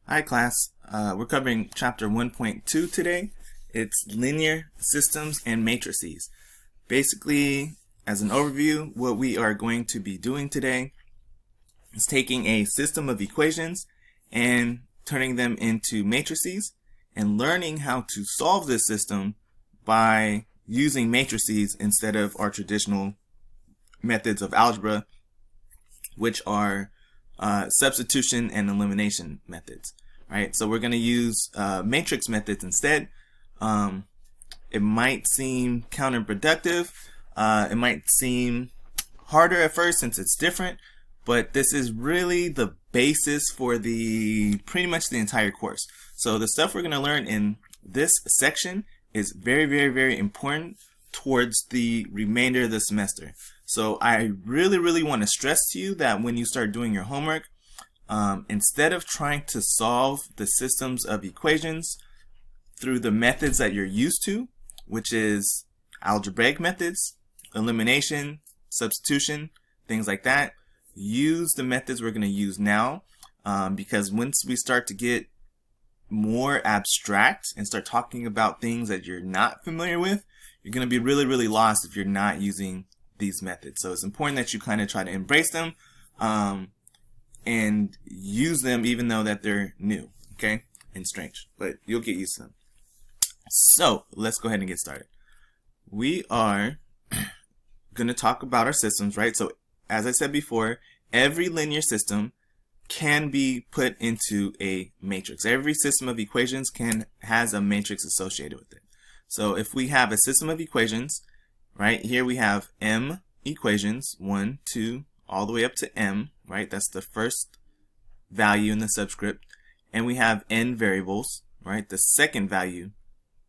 Hi class, we're covering chapter 1.2 today. It's linear systems and matrices. Basically, as an overview, what we are going to be doing today is taking a system of equations and turning them into matrices and learning how to solve this system by using matrices instead of our traditional methods of algebra, which are substitution and elimination methods, right? So we're going to use matrix methods instead. It might seem counterproductive. It might seem harder at first since it's different, but this is really the basis for pretty much the entire course. So the stuff we're going to learn in this section is very, very, very important towards the remainder of the semester. So I really want to stress to you that when you start doing your homework, instead of trying to solve the systems of equations through the methods that you're used to, which is algebraic methods, elimination, substitution, things like that, use the methods we're going to use now, because once we start to get more abstract and start talking about things that you're not familiar with, you're going to be really lost if you're not using these methods. So it's important that you kind of try to embrace them and use them even though that they're new, okay, and strange, but you'll get used to them. So let's go ahead and get started. We are going to talk about our systems, right? So as I said before, every linear system can be put into a matrix. Every system of equations has a matrix associated with it. So if we have a system of equations, right, here we have m equations, 1, 2, all the way up to m, right? That's the first value in the subscript. And we have n variables, right? The second value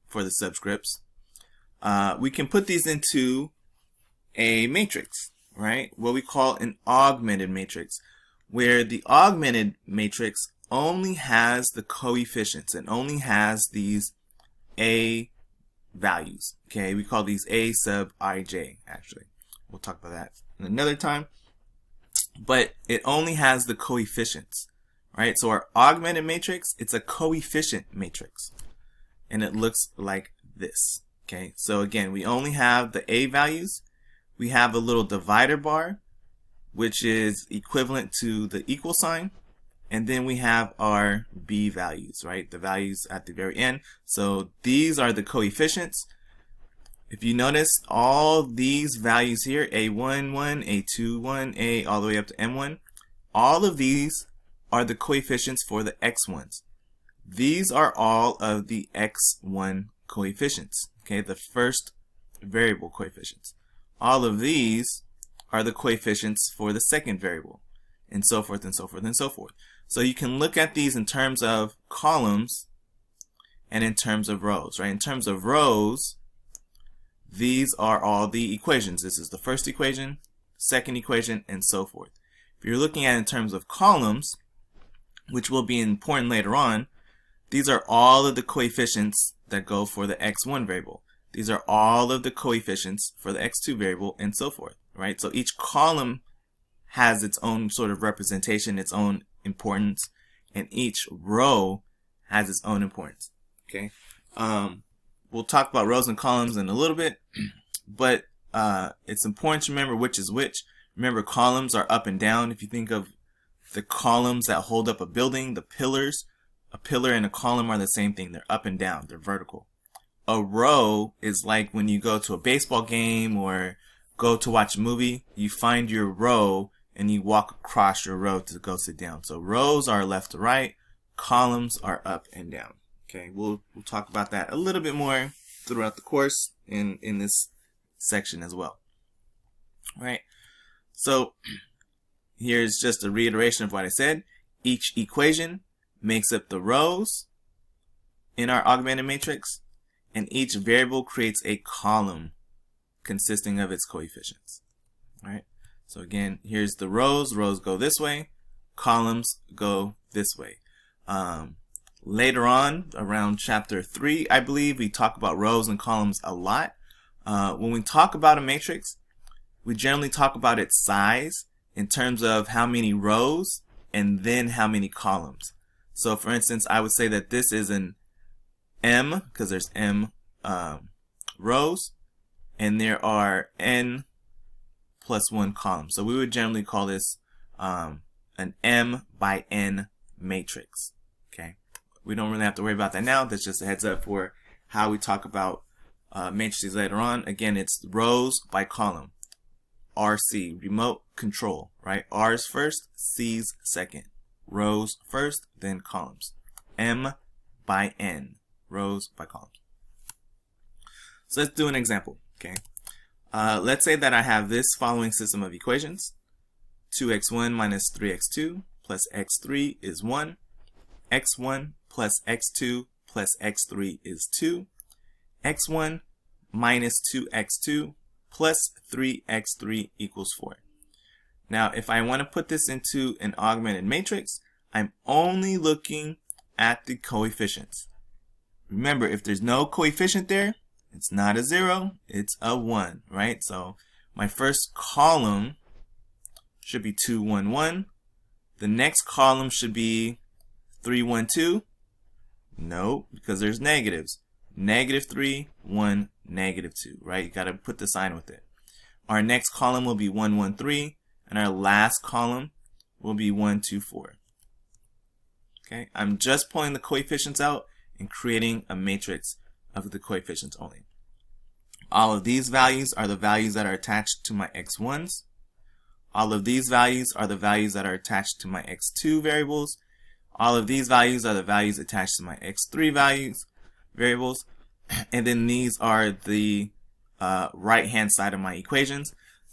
for the subscripts. We can put these into a matrix, right? What we call an augmented matrix, where the augmented matrix only has the coefficients and only has these a values. Okay, we call these a sub ij, actually. We'll talk about that another time. But it only has the coefficients, right? So our augmented matrix, it's a coefficient matrix. And it looks like this. Okay, so again, we only have the a values. We have a little divider bar, which is equivalent to the equal sign. And then we have our b values, right? The values at the very end. So these are the coefficients. If you notice, all these values here, a1, 1, a2, 1, a all the way up to m1, all of these are the coefficients for the x1s. These are all of the x1 coefficients, okay? The first variable coefficients. All of these are the coefficients for the second variable, and so forth and so forth and so forth. So you can look at these in terms of columns and in terms of rows, right? In terms of rows, these are all the equations. This is the first equation, second equation, and so forth. If you're looking at it in terms of columns, which will be important later on, these are all of the coefficients that go for the x1 variable. These are all of the coefficients for the x2 variable, and so forth, right? So each column has its own sort of representation, its own importance, and each row has its own importance, okay? We'll talk about rows and columns in a little bit, but it's important to remember which is which. Remember, columns are up and down. If you think of the columns that hold up a building, the pillars, a pillar and a column are the same thing. They're up and down. They're vertical. A row is like when you go to a baseball game or go to watch a movie, you find your row and you walk across your row to go sit down. So rows are left to right, columns are up and down. Okay, we'll talk about that a little bit more throughout the course in this section as well. All right, so here's just a reiteration of what I said. Each equation makes up the rows in our augmented matrix, and each variable creates a column consisting of its coefficients. All right, so again, here's the rows. Rows go this way, columns go this way. Later on, around chapter 3, I believe, we talk about rows and columns a lot. When we talk about a matrix, we generally talk about its size in terms of how many rows and then how many columns. So for instance, I would say that this is an M, because there's M rows, and there are n plus 1 columns. So we would generally call this an M by n matrix. Okay, we don't really have to worry about that now. That's just a heads up for how we talk about matrices later on. Again, it's rows by column. RC, remote control, right? R's first, C's second. Rows first, then columns. M by n, rows by columns. So let's do an example, okay? Let's say that I have this following system of equations. 2x1 minus 3x2 plus x3 is 1. x1 plus x2 plus x3 is 2. x1 minus 2x2 plus 3x3 equals 4. Now, if I want to put this into an augmented matrix, I'm only looking at the coefficients. Remember, if there's no coefficient there, it's not a 0, it's a 1, right? So my first column should be 2, 1, 1. The next column should be 3, 1, 2. No, because there's negatives. Negative 3, 1, negative 2, right? You got to put the sign with it. Our next column will be 1, 1, 3, and our last column will be 1, 2, 4. Okay, I'm just pulling the coefficients out and creating a matrix of the coefficients only. All of these values are the values that are attached to my x1s. All of these values are the values that are attached to my x2 variables. All of these values are the values attached to my x3 variables. And then these are the right hand side of my equations.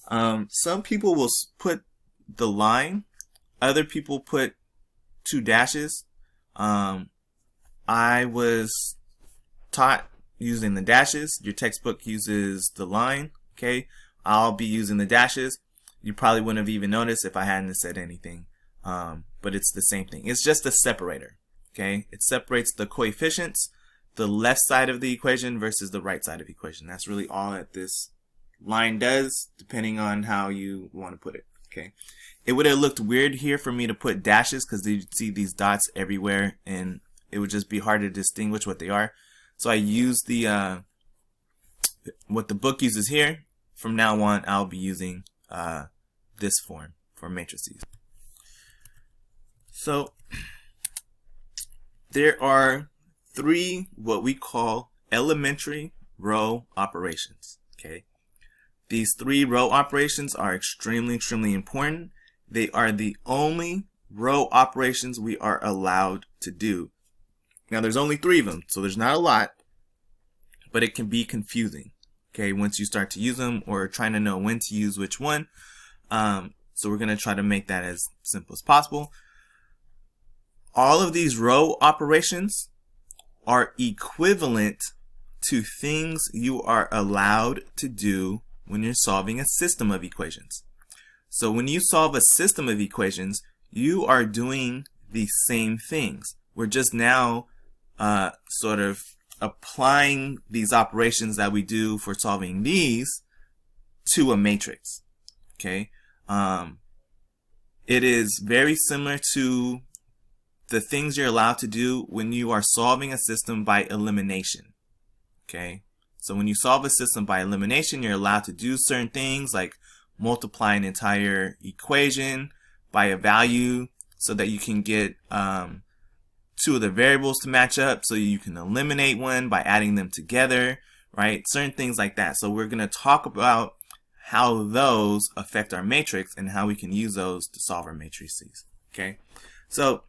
Some people will put the line, other people put 2 dashes. I was taught using the dashes. Your textbook uses the line. Okay, I'll be using the dashes. You probably wouldn't have even noticed if I hadn't said anything, but it's the same thing. It's just a separator. Okay, it separates the coefficients, the left side of the equation versus the right side of the equation. That's really all that this line does, depending on how you want to put it. Okay, it would have looked weird here for me to put dashes because you see these dots everywhere, and it would just be hard to distinguish what they are. So I use the what the book uses here. From now on, I'll be using this form for matrices. So there are 3 what we call elementary row operations. Okay, these 3 row operations are extremely important. They are the only row operations we are allowed to do. Now there's only 3 of them, so there's not a lot, but it can be confusing, okay, once you start to use them or trying to know when to use which one. So we're going to try to make that as simple as possible. All of these row operations are equivalent to things you are allowed to do when you're solving a system of equations. So when you solve a system of equations, you are doing the same things. We're just now sort of applying these operations that we do for solving these to a matrix. Okay, it is very similar to the things you're allowed to do when you are solving a system by elimination. Okay, so when you solve a system by elimination, you're allowed to do certain things like multiply an entire equation by a value so that you can get 2 of the variables to match up, so you can eliminate one by adding them together, right? Certain things like that. So we're going to talk about how those affect our matrix and how we can use those to solve our matrices. Okay, so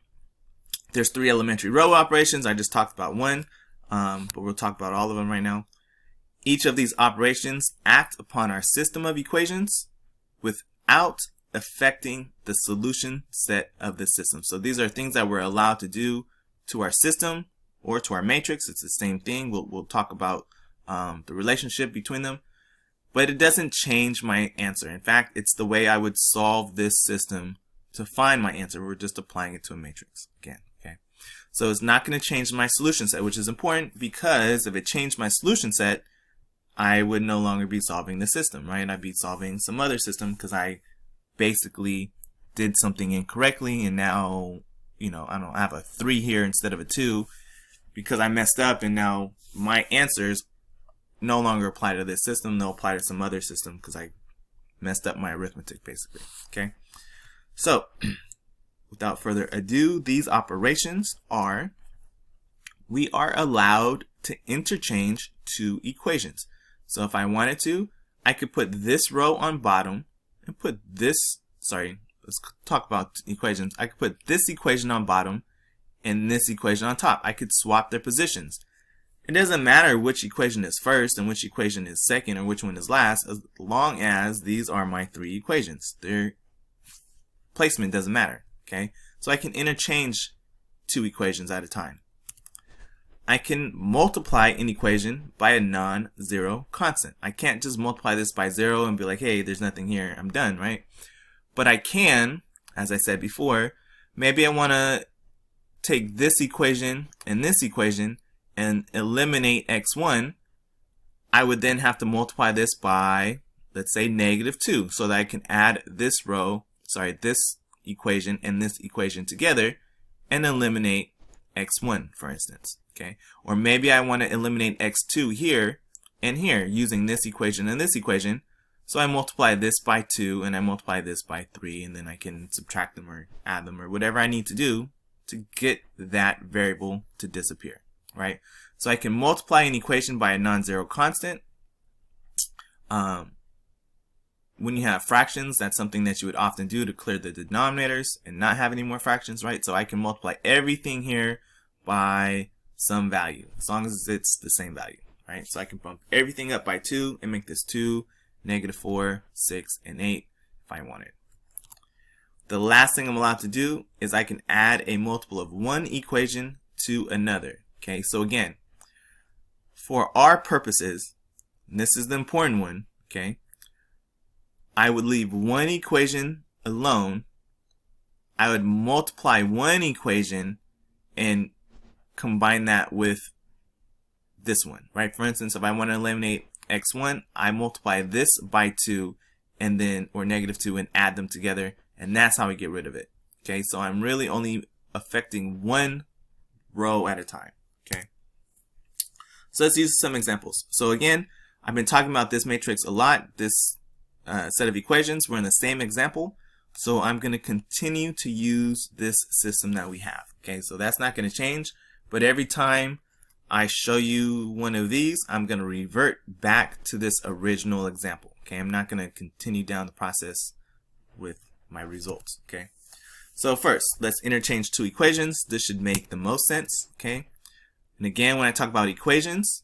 there's 3 elementary row operations. I just talked about one, but we'll talk about all of them right now. Each of these operations act upon our system of equations without affecting the solution set of the system. So these are things that we're allowed to do to our system or to our matrix. It's the same thing. We'll talk about the relationship between them, but it doesn't change my answer. In fact, it's the way I would solve this system to find my answer. We're just applying it to a matrix again. Okay, so it's not going to change my solution set, which is important because if it changed my solution set, I would no longer be solving the system, right? I'd be solving some other system because I basically did something incorrectly, and now I don't have a 3 here instead of a 2 because I messed up, and now my answers no longer apply to this system. They'll apply to some other system because I messed up my arithmetic, basically. Okay, so without further ado, these operations are, we are allowed to interchange two equations. So if I wanted to, I could put this row on bottom and put this, let's talk about equations. I could put this equation on bottom and this equation on top. I could swap their positions. It doesn't matter which equation is first and which equation is second or which one is last, as long as these are my three equations. Their placement doesn't matter, okay? So I can interchange two equations at a time. I can multiply an equation by a non-zero constant. I can't just multiply this by 0 and be like, hey, there's nothing here, I'm done, right? But I can, as I said before, maybe I want to take this equation and eliminate x1. I would then have to multiply this by, let's say, -2, so that I can add this this equation and this equation together and eliminate x1, for instance. Okay, or maybe I want to eliminate x2 here and here using this equation and this equation. So I multiply this by 2 and I multiply this by 3, and then I can subtract them or add them or whatever I need to do to get that variable to disappear, right? So I can multiply an equation by a non-zero constant. When you have fractions, that's something that you would often do to clear the denominators and not have any more fractions, right? So I can multiply everything here by some value, as long as it's the same value, right? So I can bump everything up by 2 and make this 2, -4, 6, and 8 if I wanted. The last thing I'm allowed to do is I can add a multiple of one equation to another. Okay, so again, for our purposes, and this is the important one, okay, I would leave one equation alone. I would multiply one equation and combine that with this one, right? For instance, if I want to eliminate x1, I multiply this by 2 and then, or -2, and add them together, and that's how we get rid of it. Okay, so I'm really only affecting one row at a time. Okay, so let's use some examples. So again, I've been talking about this matrix a lot, this set of equations. We're in the same example, so I'm going to continue to use this system that we have. Okay, so that's not going to change, but every time I show you one of these, I'm going to revert back to this original example. Okay, I'm not going to continue down the process with my results. Okay, so first, let's interchange two equations. This should make the most sense. Okay, and again, when I talk about equations,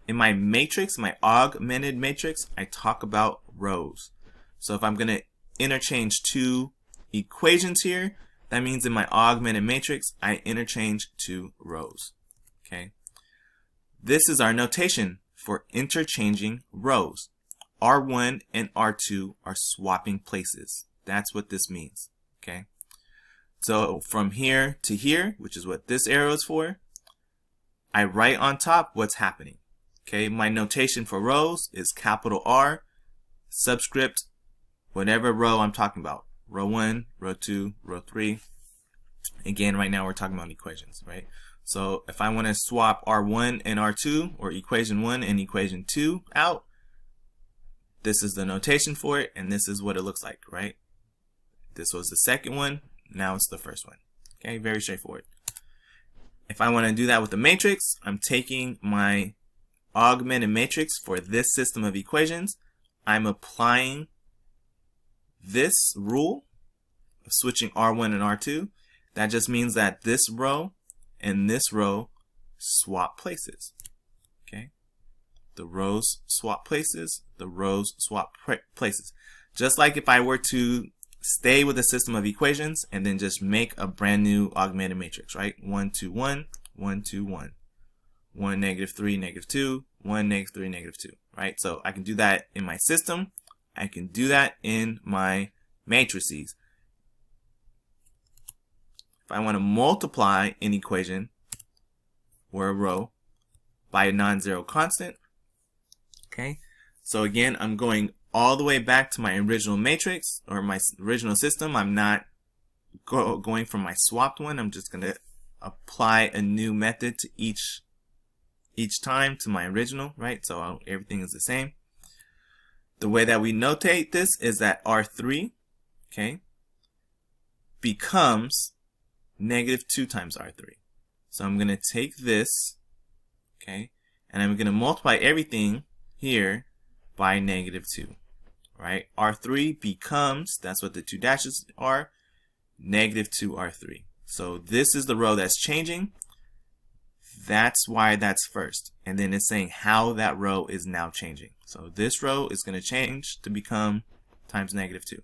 in my matrix, my augmented matrix, I talk about rows. So if I'm going to interchange two equations here, that means in my augmented matrix, I interchange two rows. Okay, this is our notation for interchanging rows. R1 and R2 are swapping places. That's what this means. Okay, so from here to here, which is what this arrow is for, I write on top what's happening. Okay, my notation for rows is capital R, subscript, whatever row I'm talking about. Row 1, row 2, row 3. Again, right now we're talking about equations, right? So if I want to swap R1 and R2, or equation 1 and equation 2 out, this is the notation for it, and this is what it looks like, right? This was the second one, now it's the first one. Okay, very straightforward. If I want to do that with the matrix, I'm taking my augmented matrix for this system of equations. I'm applying this rule of switching R1 and R2. That just means that this row and this row swap places. Okay, the rows swap places, the rows swap places. Just like if I were to stay with a system of equations and then just make a brand new augmented matrix, right? 1, 2, 1, 1, 2, 1. 1, -3, -2, 1, -3, -2, right? So I can do that in my system. I can do that in my matrices. If I want to multiply an equation or a row by a non-zero constant, okay? So again, I'm going all the way back to my original matrix or my original system. I'm not going from my swapped one, I'm just going to apply a new method to each time to my original, right? So everything is the same. The way that we notate this is that R3, okay, becomes negative 2 times R3. So I'm going to take this, okay, and I'm going to multiply everything here by negative 2, right? R3 becomes, that's what the 2 dashes are, negative 2 R3. So this is the row that's changing. That's why that's first. And then it's saying how that row is now changing. So this row is going to change to become times negative 2.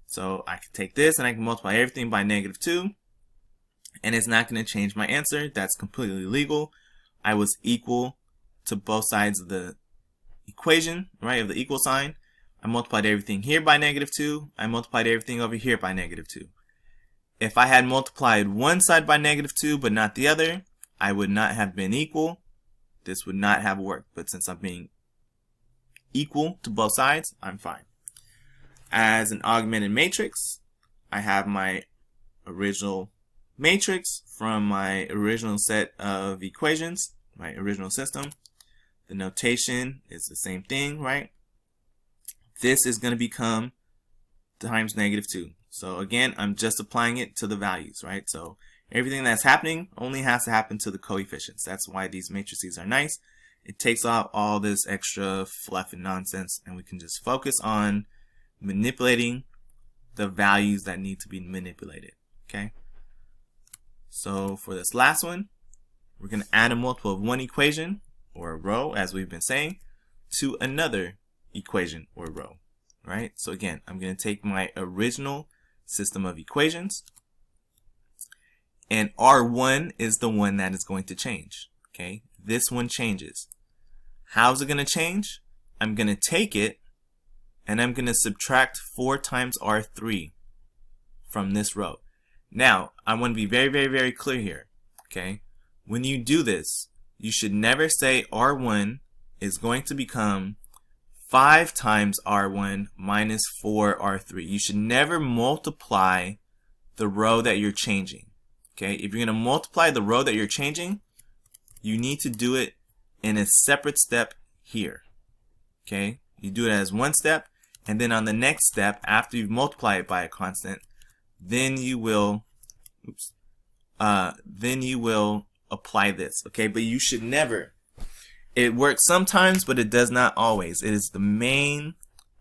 So I can take this and I can multiply everything by negative 2. And it's not going to change my answer. That's completely legal. I was equal to both sides of the equation, right, of the equal sign. I multiplied everything here by negative 2. I multiplied everything over here by negative 2. If I had multiplied one side by negative 2 but not the other, I would not have been equal. This would not have worked. But since I'm being equal to both sides, I'm fine. As an augmented matrix, I have my original matrix from my original set of equations, my original system. The notation is the same thing, right? This is going to become times negative 2. So again, I'm just applying it to the values, right? So everything that's happening only has to happen to the coefficients. That's why these matrices are nice. It takes off all this extra fluff and nonsense, and we can just focus on manipulating the values that need to be manipulated, okay? So for this last one, we're going to add a multiple of one equation, or a row, as we've been saying, to another equation or row, right? So again, I'm going to take my original system of equations, and R1 is the one that is going to change, okay? This one changes. How's it going to change? I'm going to take it, and I'm going to subtract 4 times R3 from this row. Now, I want to be very, very, very clear here, okay? When you do this, you should never say R1 is going to become 5 times R1 minus 4 R3. You should never multiply the row that you're changing, okay? If you're going to multiply the row that you're changing, you need to do it in a separate step here, okay? You do it as one step, and then on the next step, after you've multiplied it by a constant, then you will, apply this, okay? But you should never. It works sometimes, but it does not always. It is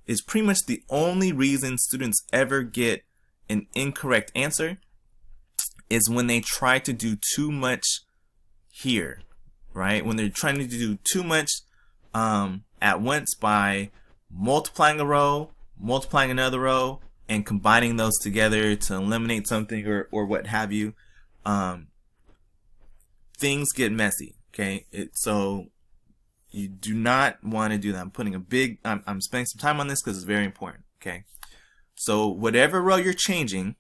is pretty much the only reason students ever get an incorrect answer is when they try to do too much here, right? When they're trying to do too much at once by multiplying a row, multiplying another row, and combining those together to eliminate something or what have you, things get messy, okay? So you do not want to do that. I'm spending some time on this because it's very important, okay? So whatever row you're changing,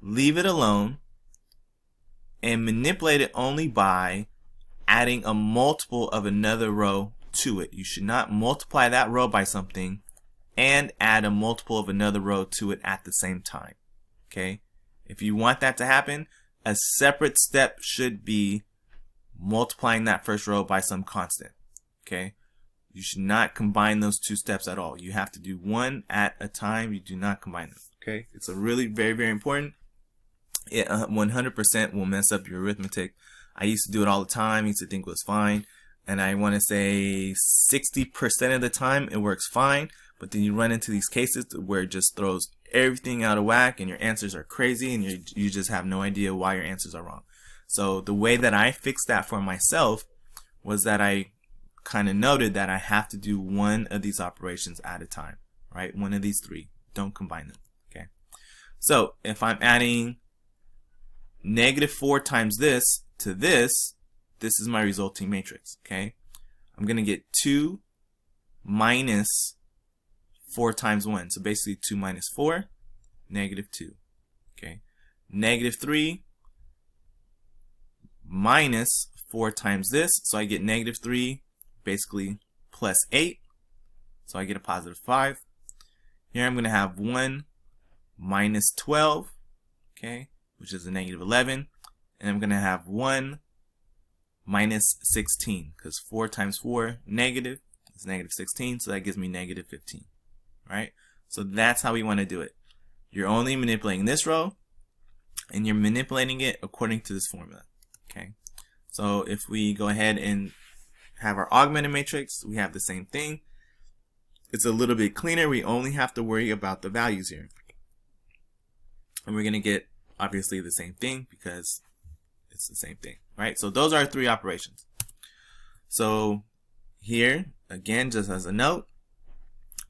leave it alone and manipulate it only by adding a multiple of another row to it. You should not multiply that row by something and add a multiple of another row to it at the same time, okay? If you want that to happen, a separate step should be multiplying that first row by some constant, okay? You should not combine those two steps at all. You have to do one at a time. You do not combine them, okay? It's a really very, very important. It 100% will mess up your arithmetic. I used to do it all the time. I used to think it was fine. And I want to say 60% of the time it works fine. But then you run into these cases where it just throws everything out of whack and your answers are crazy and you just have no idea why your answers are wrong. So the way that I fixed that for myself was that I kind of noted that I have to do one of these operations at a time, right? One of these three. Don't combine them, okay? So if I'm adding negative 4 times this to this is my resulting matrix, okay? I'm going to get 2 minus 4 times 1. So basically 2 minus 4, negative 2, okay? Negative 3 minus 4 times this, so I get negative 3, basically plus 8, so I get a positive 5. Here I'm going to have 1 minus 12, okay, which is a negative 11, and I'm going to have 1 minus 16, because 4 times 4 negative is negative 16, so that gives me negative 15, right? So that's how we want to do it. You're only manipulating this row, and you're manipulating it according to this formula, okay? So if we go ahead and have our augmented matrix, we have the same thing. It's a little bit cleaner. We only have to worry about the values here. And we're going to get, obviously, the same thing because it's the same thing, right? So those are our 3 operations. So here, again, just as a note,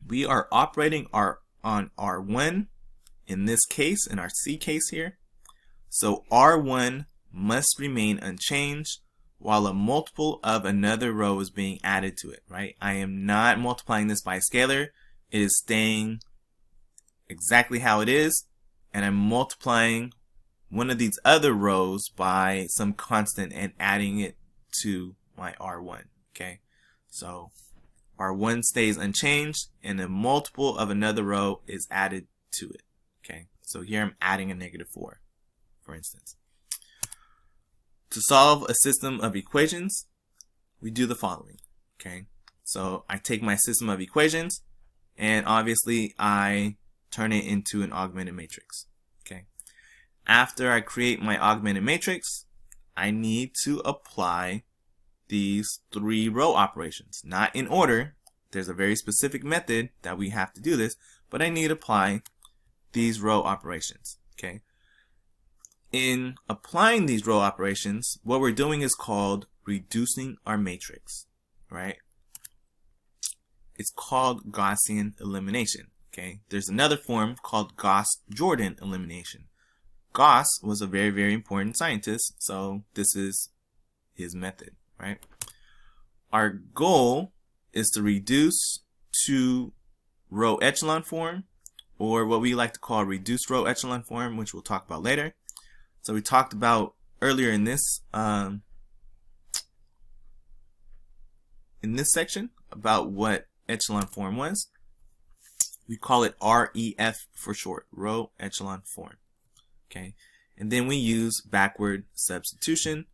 we are operating on R1 in this case, in our C case here. So R1 must remain unchanged while a multiple of another row is being added to it, right? I am not multiplying this by a scalar. It is staying exactly how it is, and I'm multiplying one of these other rows by some constant and adding it to my R1, okay? So R1 stays unchanged, and a multiple of another row is added to it, okay? So here I'm adding a negative 4, for instance. To solve a system of equations, we do the following, okay? So I take my system of equations, and obviously I turn it into an augmented matrix, okay? After I create my augmented matrix, I need to apply these 3 row operations. Not in order. There's a very specific method that we have to do this, but I need to apply these row operations, okay? In applying these row operations, what we're doing is called reducing our matrix, right? It's called Gaussian elimination, okay? There's another form called Gauss-Jordan elimination. Gauss was a very, very important scientist, so this is his method, right? Our goal is to reduce to row echelon form, or what we like to call reduced row echelon form, which we'll talk about later. So we talked about earlier in this section about what echelon form was. We call it REF for short, row echelon form. Okay, and then we use backward substitution,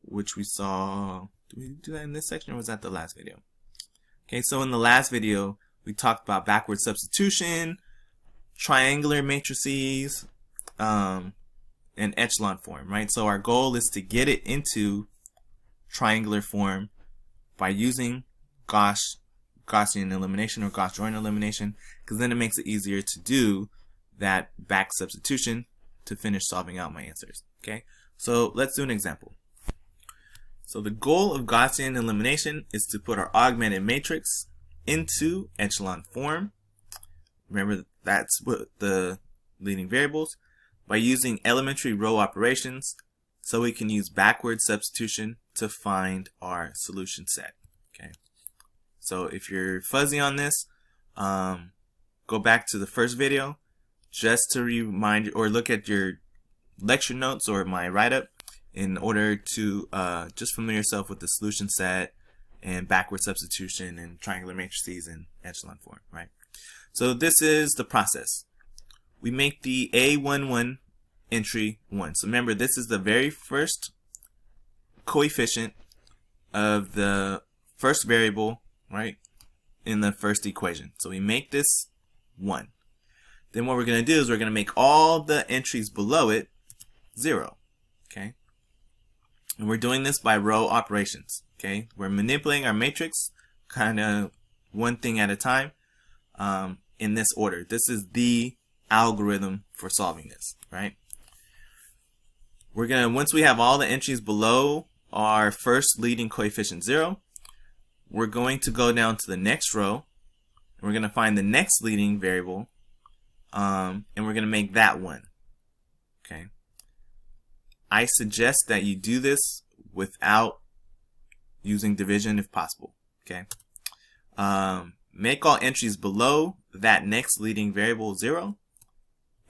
which we saw. Did we do that in this section, or was that the last video? Okay, so in the last video we talked about backward substitution, triangular matrices, and echelon form, right? So our goal is to get it into triangular form by using Gaussian elimination or Gauss-Jordan elimination, because then it makes it easier to do that back substitution to finish solving out my answers, okay? So let's do an example. So the goal of Gaussian elimination is to put our augmented matrix into echelon form. Remember, that's what the leading variables, by using elementary row operations, so we can use backward substitution to find our solution set, okay? So if you're fuzzy on this, go back to the first video just to remind you, or look at your lecture notes or my write-up in order to just familiar yourself with the solution set and backward substitution and triangular matrices and echelon form, right? So this is the process. We make the A11 entry 1. So remember, this is the very first coefficient of the first variable, right, in the first equation. So we make this 1. Then what we're going to do is we're going to make all the entries below it 0, okay? And we're doing this by row operations, okay? We're manipulating our matrix kind of one thing at a time in this order. This is the algorithm for solving this, right? We're gonna, once we have all the entries below our first leading coefficient 0, we're going to go down to the next row, and we're gonna find the next leading variable, and we're gonna make that 1, okay? I suggest that you do this without using division if possible, okay? Make all entries below that next leading variable 0,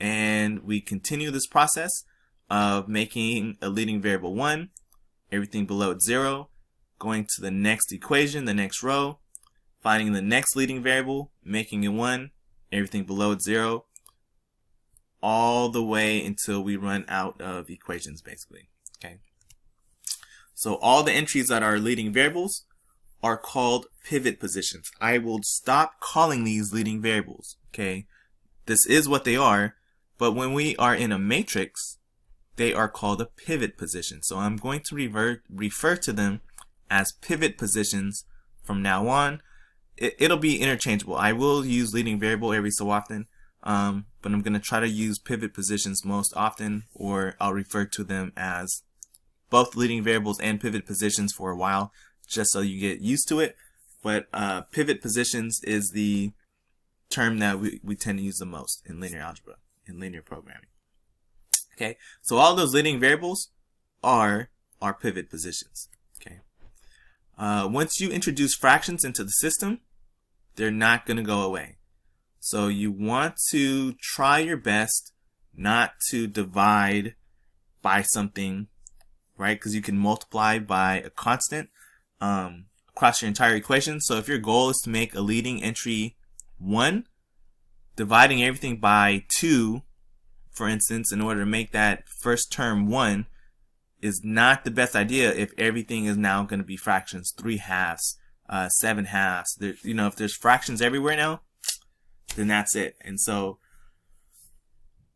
and we continue this process of making a leading variable 1, everything below it 0, going to the next equation, the next row, finding the next leading variable, making it 1, everything below it's 0, all the way until we run out of equations, basically. Okay. So all the entries that are leading variables are called pivot positions. I will stop calling these leading variables. Okay. This is what they are, but when we are in a matrix, they are called a pivot position. So I'm going to refer to them as pivot positions from now on. It'll be interchangeable. I will use leading variable every so often, but I'm going to try to use pivot positions most often, or I'll refer to them as both leading variables and pivot positions for a while, just so you get used to it. But pivot positions is the term that we tend to use the most in linear algebra, in linear programming. Okay, so all those leading variables are our pivot positions. Okay, once you introduce fractions into the system, they're not going to go away. So you want to try your best not to divide by something, right? Because you can multiply by a constant across your entire equation. So if your goal is to make a leading entry 1, dividing everything by 2, for instance, in order to make that first term 1 is not the best idea if everything is now going to be fractions, 3/2, 7/2. There, if there's fractions everywhere now, then that's it. And so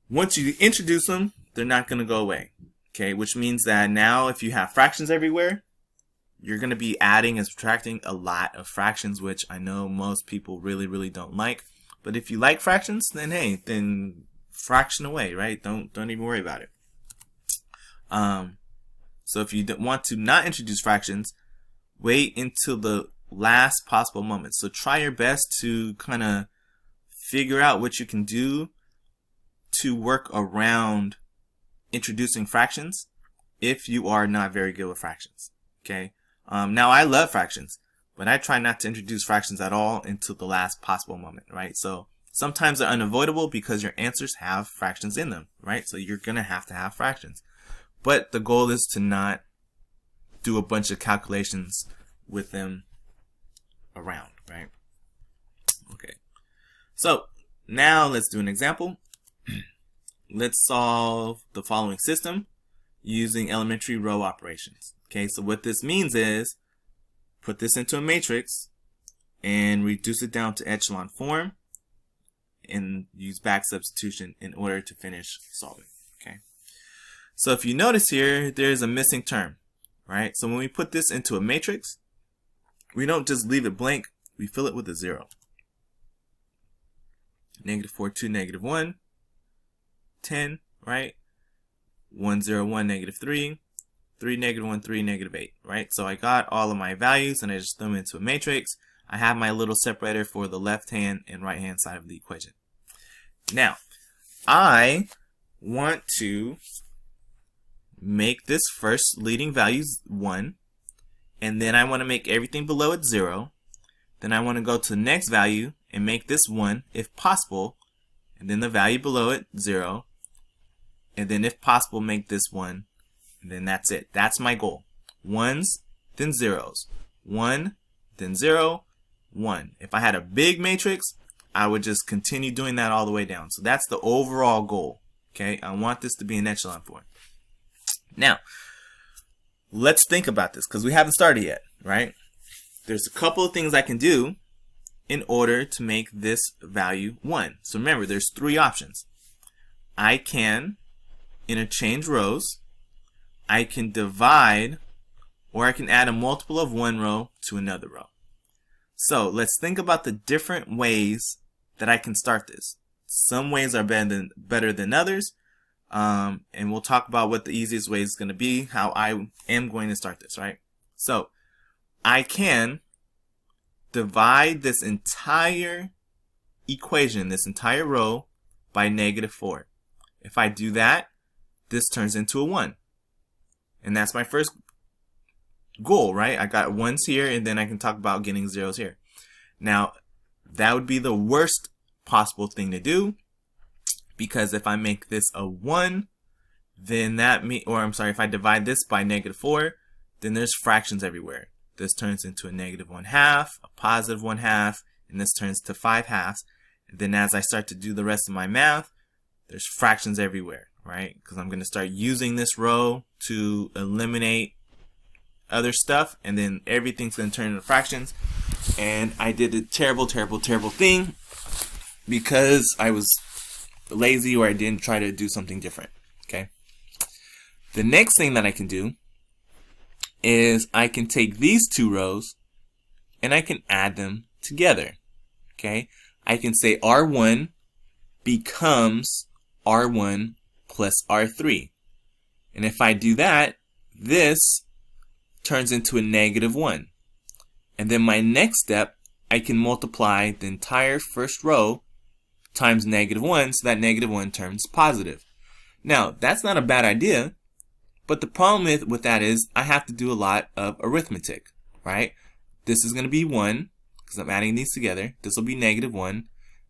once you introduce them, they're not going to go away. Okay, which means that now if you have fractions everywhere, you're going to be adding and subtracting a lot of fractions, which I know most people really, really don't like. But if you like fractions, then hey, then fraction away, right? Don't even worry about it. So if you want to not introduce fractions, wait until the last possible moment. So try your best to kind of figure out what you can do to work around introducing fractions if you are not very good with fractions. Okay. Now I love fractions, but I try not to introduce fractions at all until the last possible moment, right? So sometimes they're unavoidable because your answers have fractions in them, right? So you're going to have fractions. But the goal is to not do a bunch of calculations with them around, right? Okay. So now let's do an example. Let's solve the following system using elementary row operations. Okay, so what this means is put this into a matrix and reduce it down to echelon form and use back substitution in order to finish solving. Okay, so if you notice here, there's a missing term, right? So when we put this into a matrix, we don't just leave it blank, we fill it with a 0. -4, 2, -1, 10, right? 1, 0, 1, -3, 3, -1, 3, -8, right? So I got all of my values and I just threw them into a matrix. I have my little separator for the left hand and right hand side of the equation. Now, I want to make this first leading value 1, and then I want to make everything below it 0. Then I want to go to the next value and make this 1 if possible, and then the value below it 0, and then if possible make this 1, and then that's it. That's my goal. 1s, then 0s. 1, then 0, 1. If I had a big matrix, I would just continue doing that all the way down. So that's the overall goal. Okay, I want this to be an echelon form. Now, let's think about this because we haven't started yet, right? There's a couple of things I can do in order to make this value 1. So remember, there's 3 options. I can interchange rows, I can divide, or I can add a multiple of one row to another row. So let's think about the different ways that I can start this. Some ways are better than others, and we'll talk about what the easiest way is going to be, how I am going to start this, right? So I can divide this entire equation, this entire row, by -4. If I do that, this turns into a 1. And that's my first goal, right? I got 1s here, and then I can talk about getting 0s here. Now, that would be the worst possible thing to do, because if I make this a 1, then if I divide this by -4, then there's fractions everywhere. This turns into a -1/2, a +1/2, and this turns to 5/2. And then as I start to do the rest of my math, there's fractions everywhere, right? Because I'm going to start using this row to eliminate other stuff, and then everything's going to turn into fractions. And I did a terrible thing because I was lazy or I didn't try to do something different. Okay. The next thing that I can do is I can take these two rows and I can add them together. Okay. I can say R1 becomes R1 plus R3. And if I do that, this turns into a -1. And then my next step, I can multiply the entire first row times -1, so that -1 turns positive. Now, that's not a bad idea, but the problem with that is I have to do a lot of arithmetic, right? This is going to be 1, because I'm adding these together. This will be -1.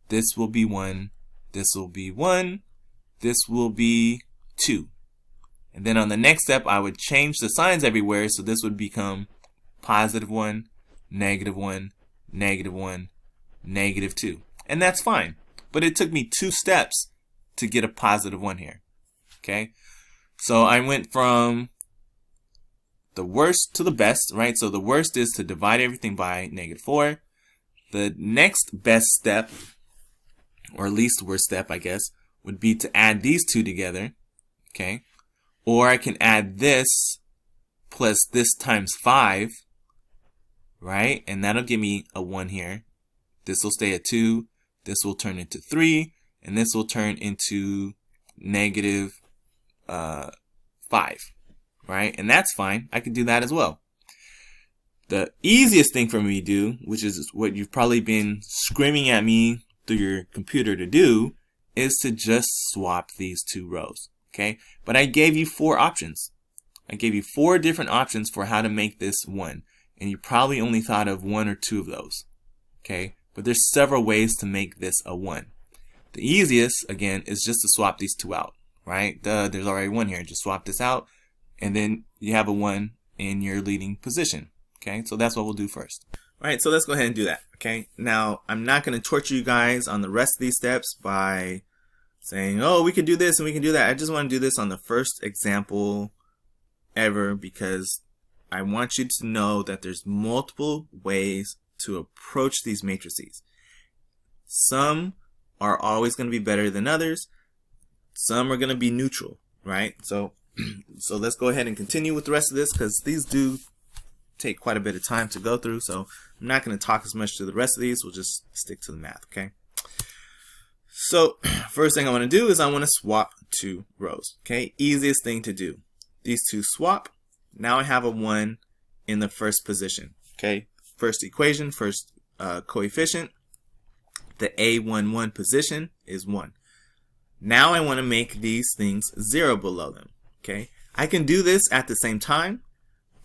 This will be 1. This will be 1. This will be 2. And then on the next step, I would change the signs everywhere, so this would become +1, -1, -1, -2. And that's fine. But it took me 2 steps to get a +1 here. Okay? So I went from the worst to the best, right? So the worst is to divide everything by -4. The next best step, or least worst step, I guess, would be to add these two together. Okay? Or I can add this plus this times 5, right? And that'll give me a 1 here. This will stay at 2. This will turn into 3. And this will turn into -5, right? And that's fine. I can do that as well. The easiest thing for me to do, which is what you've probably been screaming at me through your computer to do, is to just swap these two rows. Okay, but I gave you 4 options. I gave you 4 different options for how to make this 1, and you probably only thought of 1 or 2 of those. Okay, but there's several ways to make this a 1. The easiest, again, is just to swap these 2 out, right? There's already 1 here. Just swap this out, and then you have a 1 in your leading position. Okay, so that's what we'll do first. All right, so let's go ahead and do that. Okay, now I'm not going to torture you guys on the rest of these steps by saying, oh, we can do this and we can do that. I just want to do this on the first example ever because I want you to know that there's multiple ways to approach these matrices. Some are always going to be better than others. Some are going to be neutral, right? So let's go ahead and continue with the rest of this because these do take quite a bit of time to go through. So I'm not going to talk as much to the rest of these. We'll just stick to the math, okay? So first thing I want to do is I want to swap 2 rows. Okay, easiest thing to do. These 2 swap. Now I have a 1 in the first position. Okay, first equation, first coefficient. The A11 position is 1. Now I want to make these things 0 below them. Okay, I can do this at the same time,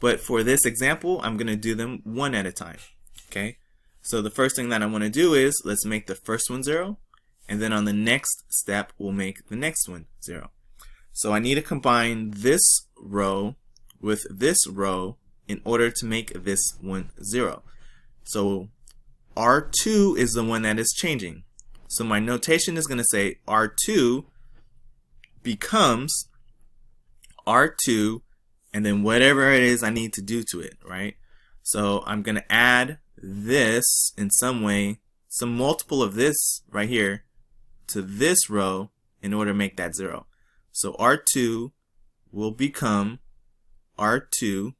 but for this example, I'm going to do them 1 at a time. Okay, so the first thing that I want to do is let's make the first one 0. And then on the next step, we'll make the next one 0. So I need to combine this row with this row in order to make this one 0. So R2 is the one that is changing. So my notation is going to say R2 becomes R2 and then whatever it is I need to do to it, right? So I'm going to add this in some way, some multiple of this right here, to this row in order to make that 0. So R2 will become R2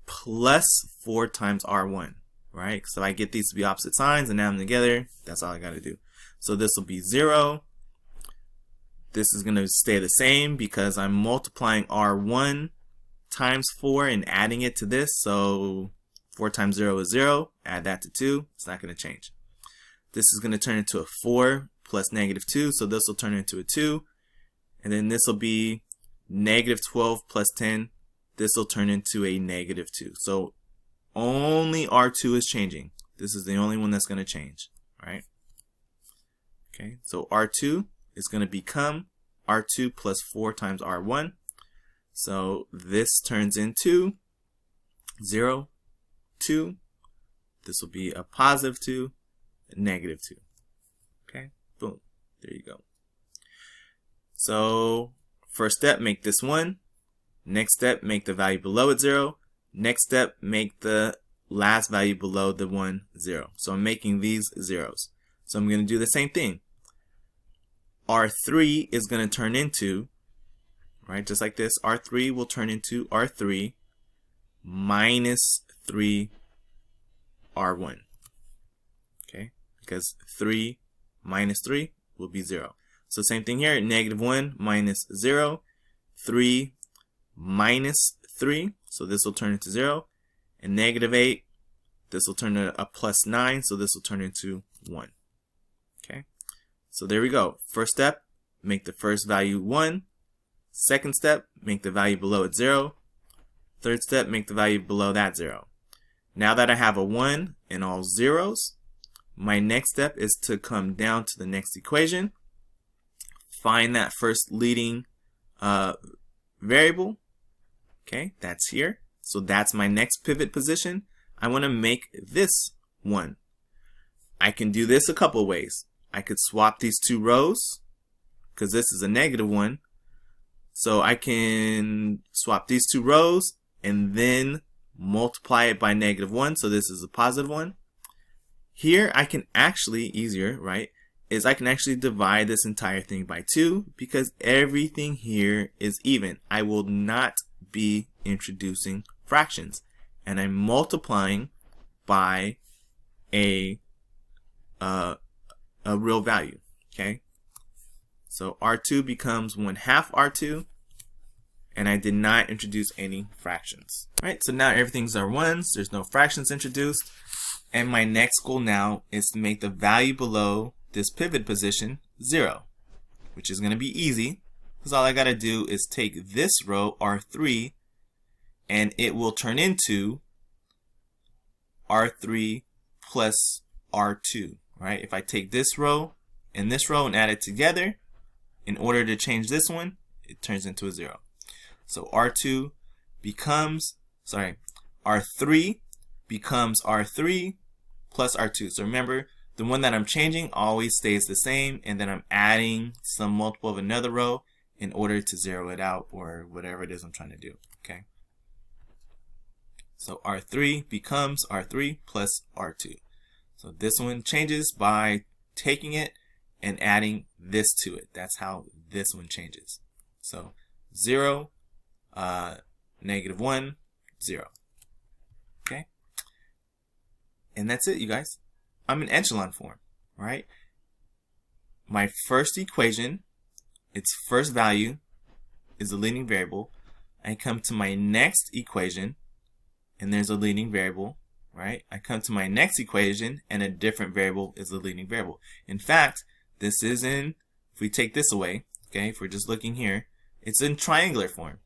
plus 4 times R1, right? So I get these to be opposite signs and add them together. That's all I got to do. So this will be 0. This is going to stay the same because I'm multiplying R1 times 4 and adding it to this. So 4 times 0 is 0. Add that to 2. It's not going to change. This is going to turn into a 4 plus -2, so this will turn into a 2. And then this will be -12 plus 10. This will turn into a -2. So only R2 is changing. This is the only one that's going to change, right? Okay, so R2 is going to become R2 plus 4 times R1. So this turns into 0, 2. This will be a +2. -2. Okay, boom, there you go. So first step, make this 1. Next step, make the value below it 0. Next step, make the last value below the 1 0. So I'm making these zeros. So I'm going to do the same thing. R3 is going to turn into, right, just like this, R3 will turn into R3 minus 3 R1. Okay, because 3 minus 3 will be 0. So same thing here, -1 minus 0, 3 minus 3, so this will turn into 0, and -8, this will turn to a +9, so this will turn into 1. Okay, so there we go. First step, make the first value 1. Second step, make the value below it 0. Third step, make the value below that 0. Now that I have a 1 and all zeros, my next step is to come down to the next equation, find that first leading variable. Okay, that's here. So that's my next pivot position. I want to make this 1. I can do this a couple ways. I could swap these 2 rows, because this is a -1. So I can swap these 2 rows and then multiply it by -1. So this is a +1. Here I can actually, easier, right, is I can actually divide this entire thing by 2 because everything here is even. I will not be introducing fractions, and I'm multiplying by a real value. Okay, so R2 becomes 1/2 R2, and I did not introduce any fractions. All right, so now everything's R1s. There's no fractions introduced, and my next goal now is to make the value below this pivot position 0, which is going to be easy because all I got to do is take this row R3 and it will turn into R3 plus R2, right? If I take this row and add it together, in order to change this one, it turns into a 0. So R2 becomes, R3 becomes R3 plus R2. So remember, the one that I'm changing always stays the same, and then I'm adding some multiple of another row in order to zero it out, or whatever it is I'm trying to do. Okay. So R3 becomes R3 plus R2. So this one changes by taking it and adding this to it. That's how this one changes. So 0, -1, 0. Okay. And that's it, you guys. I'm in echelon form, right? My first equation, its first value is a leading variable. I come to my next equation, and there's a leading variable, right? I come to my next equation, and a different variable is the leading variable. In fact, this is in, if we take this away, okay, if we're just looking here, it's in triangular form.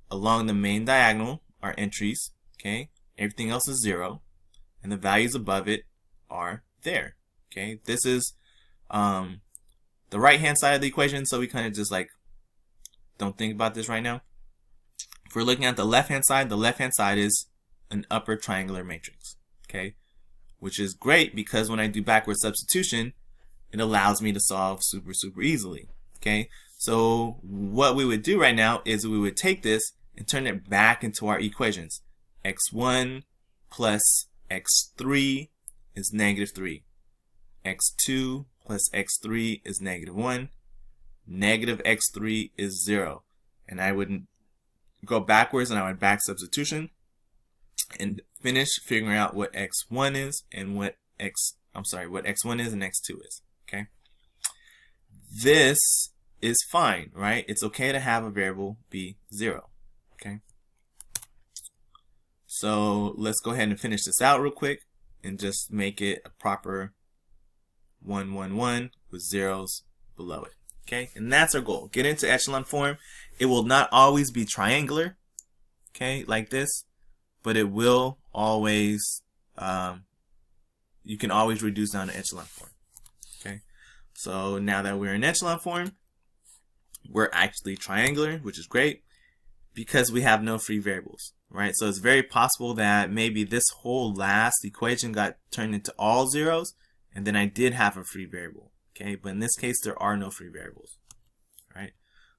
Along the main diagonal are entries, okay? Everything else is 0, and the values above it are there, okay? This is the right-hand side of the equation, so we kind of just like don't think about this right now. If we're looking at the left-hand side is an upper triangular matrix, okay? Which is great because when I do backward substitution, it allows me to solve super easily, okay? So what we would do right now is we would take this and turn it back into our equations. x1 plus x3 is -3. x2 plus x3 is -1. Negative x3 is 0. And I would go backwards and I would back substitution and finish figuring out what x1 is and what x1 is and x2 is. Okay. This is fine, right? It's okay to have a variable be 0. Okay. So let's go ahead and finish this out real quick and just make it a proper 1, 1, 1 with zeros below it. Okay, and that's our goal. Get into echelon form. It will not always be triangular, okay, like this, but it will always, you can always reduce down to echelon form. Okay, so now that we're in echelon form, we're actually triangular, which is great because we have no free variables, right? So it's very possible that maybe this whole last equation got turned into all zeros, and then I did have a free variable. Okay, but in this case, there are no free variables. All right,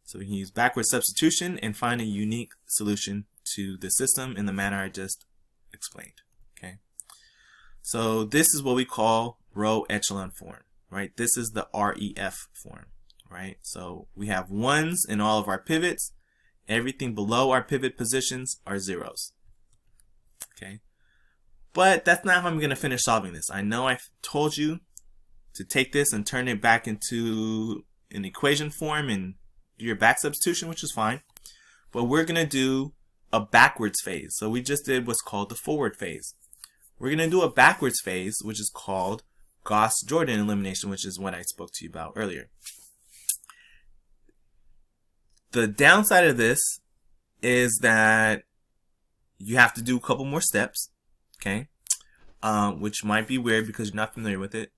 so we can use backward substitution and find a unique solution to the system in the manner I just explained. Okay, so this is what we call row echelon form, right? This is the REF form, right? So we have ones in all of our pivots. Everything below our pivot positions are zeros. Okay, but that's not how I'm going to finish solving this. I know I've told you to take this and turn it back into an equation form and do your back substitution, which is fine. But we're going to do a backwards phase. So we just did what's called the forward phase. We're going to do a backwards phase, which is called Gauss-Jordan elimination, which is what I spoke to you about earlier. The downside of this is that you have to do a couple more steps, okay? Which might be weird because you're not familiar with it.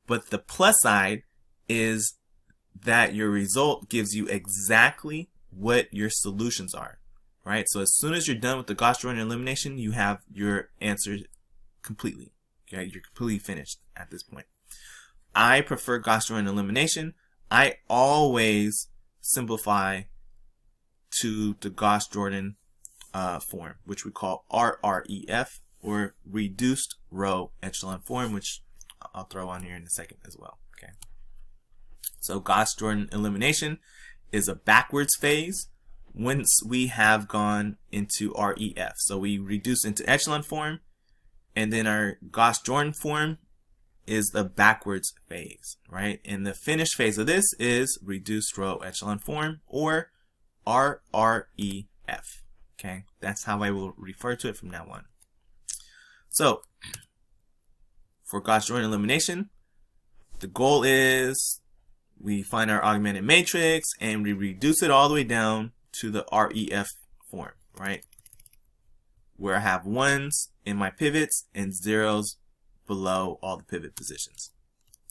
But the plus side is that your result gives you exactly what your solutions are, right? So as soon as you're done with the Gauss-Jordan elimination, you have your answer completely. Okay, you're completely finished at this point. I prefer Gauss-Jordan elimination. I always simplify to the Gauss-Jordan form, which we call RREF, or reduced row echelon form, which I'll throw on here in a second as well. Okay. So Gauss-Jordan elimination is a backwards phase once we have gone into REF. So we reduce into echelon form, and then our Gauss-Jordan form is the backwards phase, right? And the finished phase of this is reduced row echelon form, or RREF. Okay, that's how I will refer to it from now on. So for Gauss-Jordan elimination, the goal is we find our augmented matrix and we reduce it all the way down to the REF form, right? Where I have ones in my pivots and zeros below all the pivot positions.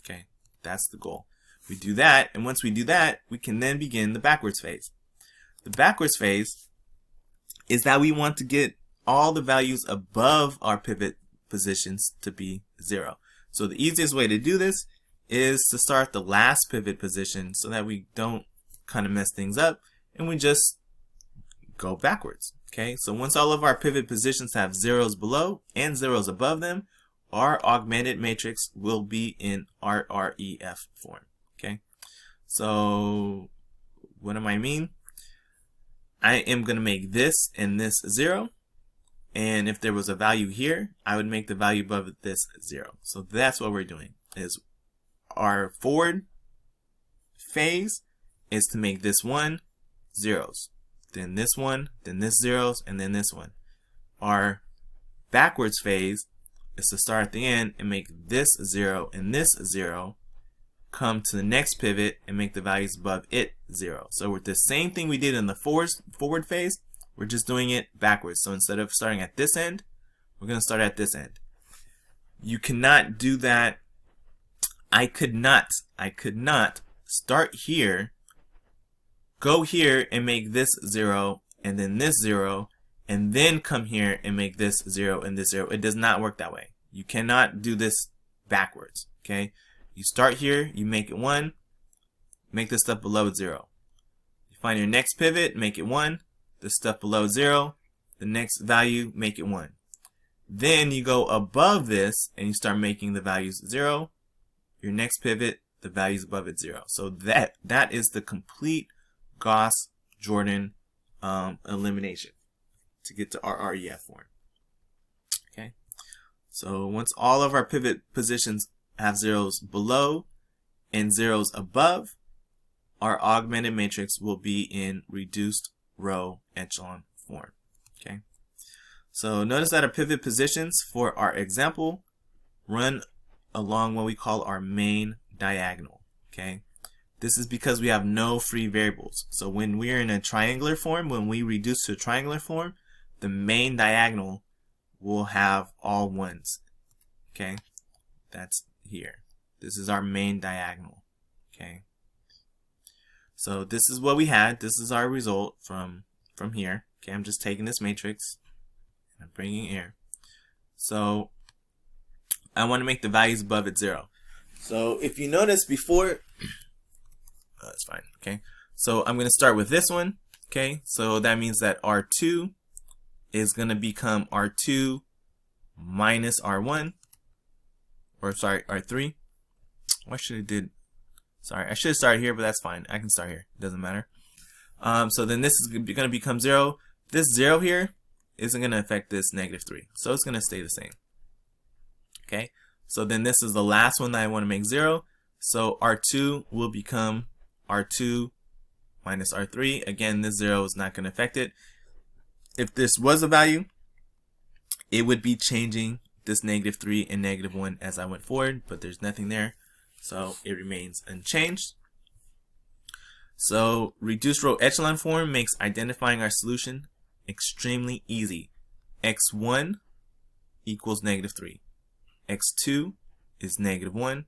Okay, that's the goal. We do that, and once we do that, we can then begin the backwards phase. The backwards phase is that we want to get all the values above our pivot positions to be 0. So the easiest way to do this is to start the last pivot position so that we don't kind of mess things up, and we just go backwards. Okay, so once all of our pivot positions have zeros below and zeros above them, our augmented matrix will be in RREF form. Okay, so what do I mean? I am going to make this and this 0, and if there was a value here, I would make the value above this 0. So that's what we're doing, is our forward phase is to make this one zeros, then this one, then this zeros, and then this one. Our backwards phase is to start at the end and make this 0 and this 0, come to the next pivot and make the values above it 0. So with the same thing we did in the forward phase, we're just doing it backwards. So instead of starting at this end, we're going to start at this end. You cannot do that. I could not start here, go here and make this 0 and then this 0, and then come here and make this 0 and this 0. It does not work that way. You cannot do this backwards. Okay, you start here, you make it 1, make the stuff below 0. You find your next pivot, make it 1, the stuff below 0, the next value, make it 1. Then you go above this and you start making the values 0. Your next pivot, the values above it 0. So that is the complete Gauss-Jordan elimination to get to RREF form. Okay, so once all of our pivot positions have zeros below and zeros above, our augmented matrix will be in reduced row echelon form. Okay, so notice that our pivot positions for our example run along what we call our main diagonal. Okay, this is because we have no free variables. So when we're in a triangular form, when we reduce to a triangular form, the main diagonal will have all ones. Okay, that's here. This is our main diagonal. Okay, so this is what we had. This is our result from here. Okay, I'm just taking this matrix and I'm bringing it here. So I want to make the values above it 0. So if you notice before, that's fine, okay? So I'm going to start with this one, okay? So that means that R2 is going to become R2 minus R1, or sorry, R3. I should have started here, but that's fine. I can start here. It doesn't matter. So then this is going to become 0. This 0 here isn't going to affect this -3. So it's going to stay the same. Okay. So then this is the last one that I want to make 0. So R2 will become R2 minus R3. Again, this 0 is not going to affect it. If this was a value, it would be changing this -3 and -1 as I went forward, but there's nothing there. So it remains unchanged. So reduced row echelon form makes identifying our solution extremely easy. x1 equals -3. x2 is -1.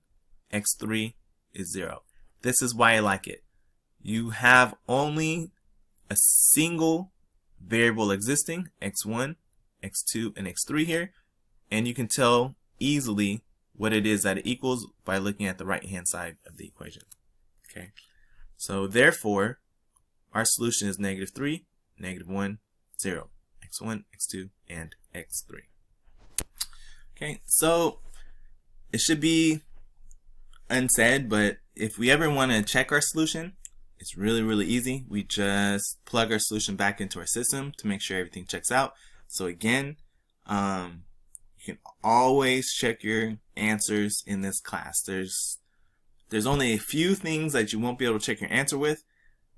x3 is 0. This is why I like it. You have only a single variable existing, x1, x2, and x3 here, and you can tell easily what it is that it equals by looking at the right hand side of the equation. Okay, so therefore our solution is -3, -1, 0, x1, x2, and x3. Okay, so it should be unsaid, but if we ever want to check our solution, it's really easy. We just plug our solution back into our system to make sure everything checks out. So again, you can always check your answers in this class. There's only a few things that you won't be able to check your answer with,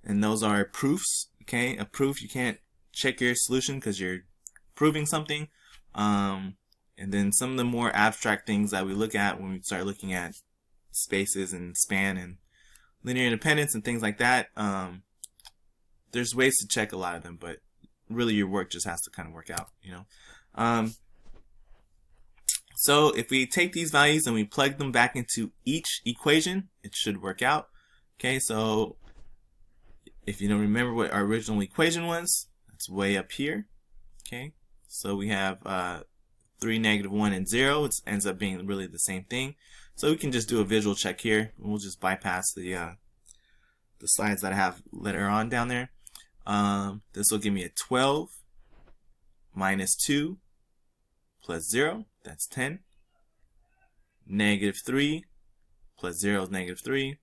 and those are proofs. Okay, a proof you can't check your solution because you're proving something. And then some of the more abstract things that we look at when we start looking at spaces and span and linear independence and things like that. There's ways to check a lot of them, but really your work just has to kind of work out, you know. So if we take these values and we plug them back into each equation, it should work out. Okay, so if you don't remember what our original equation was, that's way up here. Okay, so we have 3, -1, and 0. It ends up being really the same thing. So we can just do a visual check here. We'll just bypass the slides that I have later on down there. This will give me a 12 minus 2 plus 0. That's 10. -3 plus 0 is -3.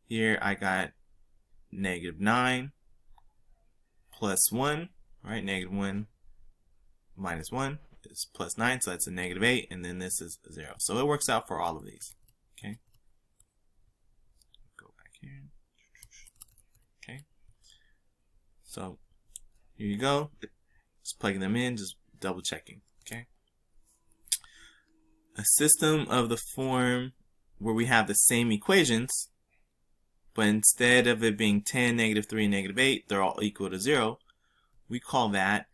Here I got -9 plus 1. Right, -1 minus 1 is plus 9, so that's a -8, and then this is 0. So it works out for all of these. Okay. Go back here. Okay. So here you go. Just plugging them in, just double checking. Okay. A system of the form where we have the same equations, but instead of it being 10, -3, and -8, they're all equal to 0. We call that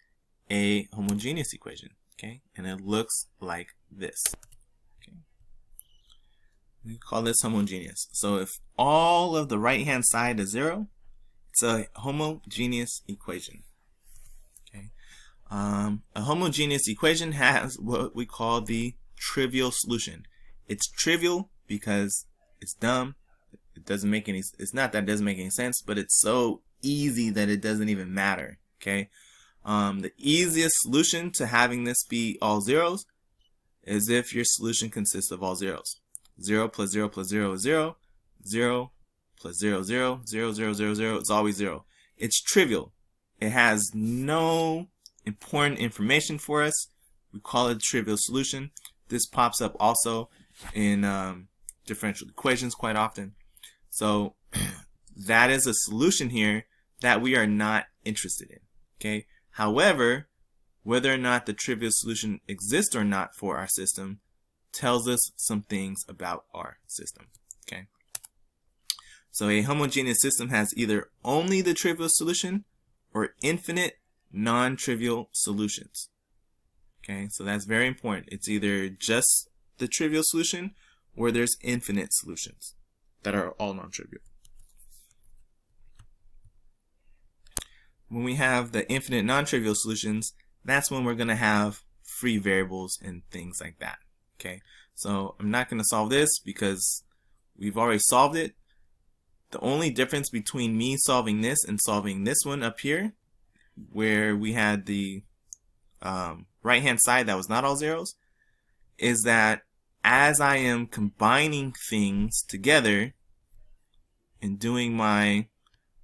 a homogeneous equation. Okay, and it looks like this. Okay, we call this homogeneous. So if all of the right hand side is 0, it's a homogeneous equation. Okay, a homogeneous equation has what we call the trivial solution. It's trivial because it's dumb. It doesn't make any. It's not that it doesn't make any sense, but it's so easy that it doesn't even matter. Okay. The easiest solution to having this be all zeros is if your solution consists of all zeros. 0 plus 0 plus 0 is 0. 0 plus 0 is 0. 0, 0, 0, 0. It's always 0. It's trivial. It has no important information for us. We call it a trivial solution. This pops up also in differential equations quite often. So that is a solution here that we are not interested in. Okay. However, whether or not the trivial solution exists or not for our system tells us some things about our system. Okay. So a homogeneous system has either only the trivial solution or infinite non-trivial solutions. Okay, so that's very important. It's either just the trivial solution or there's infinite solutions that are all non-trivial. When we have the infinite non-trivial solutions, that's when we're going to have free variables and things like that. Okay, so I'm not going to solve this because we've already solved it. The only difference between me solving this and solving this one up here, where we had the right hand side that was not all zeros, is that as I am combining things together and doing my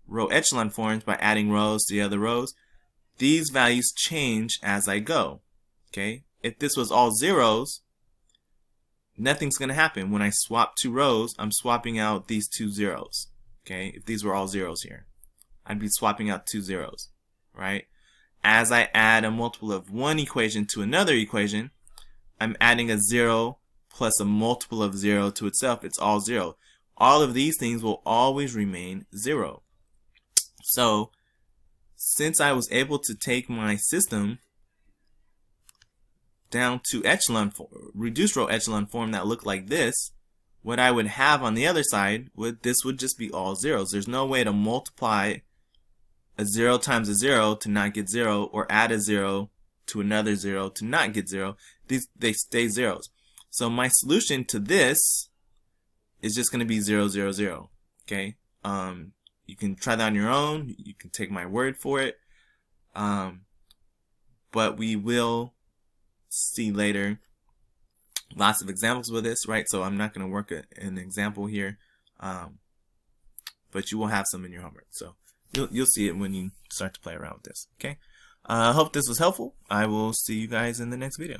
row echelon forms by adding rows to the other rows, these values change as I go. Okay, if this was all zeros, nothing's going to happen. When I swap two rows, I'm swapping out these two zeros. Okay, if these were all zeros here, I'd be swapping out two zeros, right? As I add a multiple of one equation to another equation, I'm adding a 0 plus a multiple of 0 to itself. It's all 0. All of these things will always remain 0. So, since I was able to take my system down to reduced row echelon form that looked like this, what I would have on the other side would just be all zeros. There's no way to multiply a 0 times a 0 to not get 0, or add a 0 to another 0 to not get 0. They stay zeros. So my solution to this is just going to be 0, 0, 0. Okay. You can try that on your own. You can take my word for it. But we will see later lots of examples with this, right? So I'm not going to work an example here, but you will have some in your homework. So you'll see it when you start to play around with this. Okay. I hope this was helpful. I will see you guys in the next video.